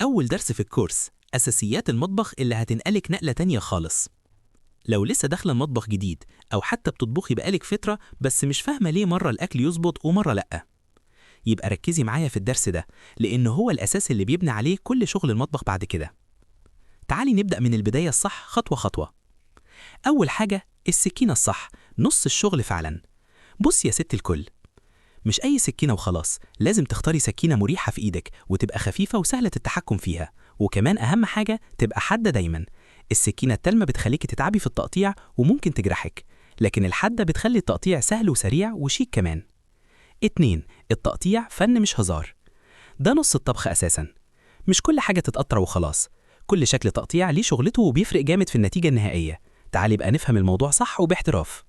أول درس في الكورس أساسيات المطبخ اللي هتنقلك نقلة تانية خالص. لو لسه داخلة المطبخ جديد أو حتى بتطبخي بقالك فترة بس مش فاهمة ليه مرة الأكل يظبط ومرة لأ، يبقى ركزي معايا في الدرس ده لأنه هو الأساس اللي بيبني عليه كل شغل المطبخ بعد كده. تعالي نبدأ من البداية الصح خطوة خطوة. أول حاجة السكينة الصح، نص الشغل فعلا. بص يا ست الكل، مش أي سكينة وخلاص، لازم تختاري سكينة مريحة في إيدك وتبقى خفيفة وسهلة التحكم فيها، وكمان أهم حاجة تبقى حادة دايما. السكينة التالمة بتخليكي تتعبي في التقطيع وممكن تجرحك، لكن الحادة بتخلي التقطيع سهل وسريع وشيك كمان. 2. التقطيع فن مش هزار، ده نص الطبخ أساسا. مش كل حاجة تتقطع وخلاص، كل شكل تقطيع ليه شغلته وبيفرق جامد في النتيجة النهائية. تعالي بقى نفهم الموضوع صح وباحتراف.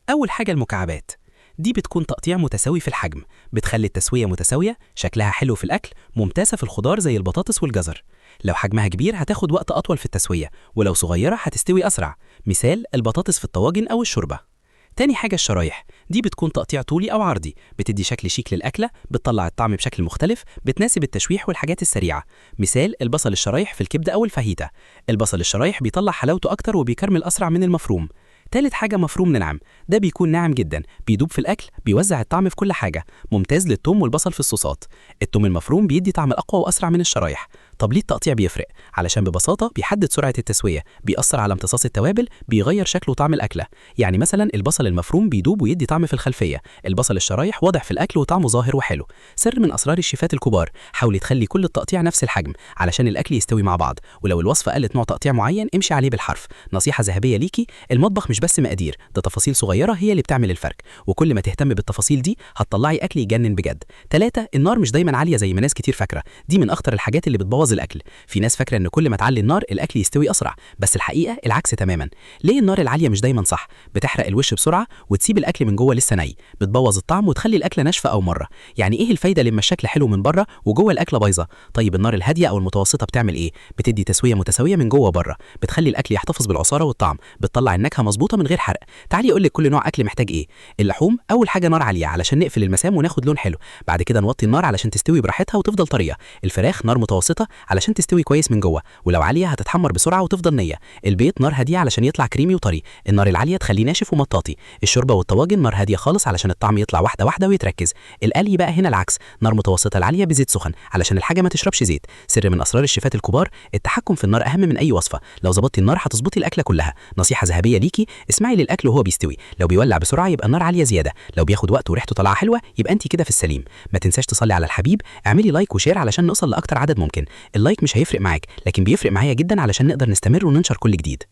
أول حاجة المكعبات، دي بتكون تقطيع متساوي في الحجم، بتخلي التسوية متساوية، شكلها حلو في الأكل، ممتازة في الخضار زي البطاطس والجزر. لو حجمها كبير هتاخد وقت أطول في التسوية، ولو صغيرة هتستوي أسرع، مثال البطاطس في الطواجن أو الشوربة. تاني حاجة الشرايح، دي بتكون تقطيع طولي أو عرضي، بتدي شكل شيك للأكلة، بتطلع الطعم بشكل مختلف، بتناسب التشويح والحاجات السريعة، مثال البصل الشرايح في الكبدة أو الفاهيتا. البصل الشرايح بيطلع حلاوته أكتر وبيكرمل أسرع من المفروم. تالت حاجة مفروم ناعم، ده بيكون ناعم جدا، بيدوب في الأكل، بيوزع الطعم في كل حاجة، ممتاز للثوم والبصل في الصوصات. الثوم المفروم بيدي طعم أقوى وأسرع من الشرايح. طب ليه التقطيع بيفرق؟ علشان ببساطة بيحدد سرعة التسوية، بيأثر على امتصاص التوابل، بيغير شكل وطعم الأكلة. يعني مثلا البصل المفروم بيدوب ويدي طعم في الخلفية، البصل الشرايح واضح في الأكل وطعمه ظاهر وحلو. سر من أسرار الشيفات الكبار، حاولي تخلي كل التقطيع نفس الحجم علشان الأكل يستوي مع بعض، ولو الوصفة قالت نوع تقطيع معين امشي عليه بالحرف. نصيحة ذهبية ليكي، المطبخ مش بس مقادير، ده تفاصيل صغيرة هي اللي بتعمل الفرق، وكل ما تهتم بالتفاصيل دي هتطلعي أكل يجنن بجد. 3. النار مش دايما عالية زي ما ناس كتير فاكرة، دي من أخطر الحاجات اللي بتبوظ الأكل. في ناس فاكرة إن كل ما تعلي النار الأكل يستوي أسرع، بس الحقيقة العكس تماما. ليه النار العالية مش دايما صح؟ بتحرق الوش بسرعة وتسيب الأكل من جوه لسه ني، بتبوظ الطعم وتخلي الأكلة ناشفة أو مرة. يعني إيه الفايدة لما الشكل حلو من بره وجوه الأكلة بايظة؟ طيب النار الهادية أو المتوسطة بتعمل إيه؟ بتدي تسوية متساوية من جوه وبره، بتخلي الأكل يحتفظ بالعصارة والطعم، بتطلع النكهة مظبوطة من غير حرق. تعالي أقول لك كل نوع أكل محتاج إيه. اللحوم أول حاجة نار عالية علشان نقفل المسام وناخد لون حلو، بعد كده نوطي النار علشان تستوي براحتها وتفضل طرية. الفراخ نار متوسطة علشان تستوي كويس من جوه، ولو عالية هتتحمر بسرعة وتفضل نية. البيض نار هادية علشان يطلع كريمي وطري، النار العالية تخليه ناشف ومطاطي. الشوربة والطواجن نار هادية خالص علشان الطعم يطلع واحدة واحدة ويتركز. القلي بقى هنا العكس، نار متوسطة العالية بزيت سخن علشان الحاجة ما تشربش زيت. سر من أسرار الشيفات الكبار، التحكم في النار أهم من أي وصفة، لو ظبطتي النار هتظبطي الأكلة كلها. نصيحة ذهبية ليكي، اسمعي للأكل وهو بيستوي، لو بيولع بسرعة يبقى النار عالية زيادة، لو بياخد وقت وريحته طالعة حلوة يبقى انت كده في السليم. ما تنساش تصلي على الحبيب، اعملي لايك وشير علشان نوصل لأكتر عدد ممكن. اللايك مش هيفرق معاك لكن بيفرق معايا جدا علشان نقدر نستمر وننشر كل جديد.